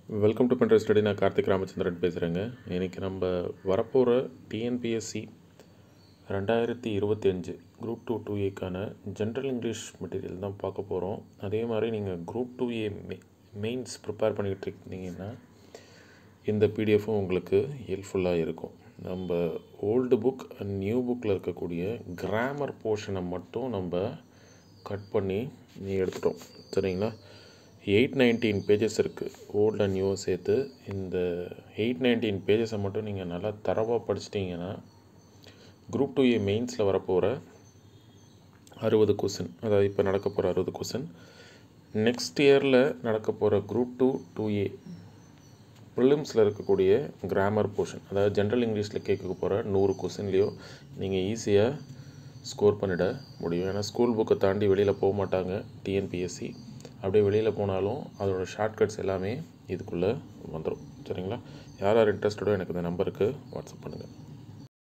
Welcome to pen drive study. நான் கார்த்திக் ராமச்சந்திரன் பேசுகிறேங்க. இன்றைக்கி நம்ம வரப்போகிற TNPSC 2025 group 2A general English material தான் பார்க்க போகிறோம். அதே மாதிரி நீங்கள் குரூப் 2A மெயின்ஸ் ப்ரிப்பேர் பண்ணிக்கிட்டு இருந்தீங்கன்னா இந்த பிடிஎஃப்பும் உங்களுக்கு ஹெல்ப்ஃபுல்லாக இருக்கும். நம்ம ஓல்டு புக் அண்ட் நியூ புக்கில் இருக்கக்கூடிய கிராமர் போர்ஷனை மட்டும் நம்ம கட் பண்ணி எடுத்துட்டோம். சரிங்களா? 819 பேஜஸ் இருக்குது, ஓல்டு அண்ட் நியூவை சேர்த்து. இந்த 819 பேஜஸை மட்டும் நீங்கள் நல்லா தரவாக படிச்சிட்டிங்கன்னா குரூப் 2A மெயின்ஸில் வரப்போகிற 60 கொஸ்டின், அதாவது இப்போ நடக்க போகிற 60 கொஸ்டின், நெக்ஸ்ட் இயரில் நடக்க போகிற குரூப் 2A ப்ரிலிம்ஸில் இருக்கக்கூடிய கிராமர் போர்ஷன், அதாவது ஜென்ரல் இங்கிலீஷில் கேட்க போகிற 100 கொஸ்டின்லேயோ நீங்கள் ஈஸியாக ஸ்கோர் பண்ணிட முடியும். ஏன்னா ஸ்கூல் புக்கை தாண்டி வெளியில் போக மாட்டாங்க டிஎன்பிஎஸ்சி. அப்படியே வெளியில் போனாலும் அதோட ஷார்ட்கட்ஸ் எல்லாமே இதுக்குள்ளே வந்துடும். சரிங்களா? யார் யார் இன்ட்ரெஸ்டடோ எனக்கு இந்த நம்பருக்கு வாட்ஸ்அப் பண்ணுங்கள்.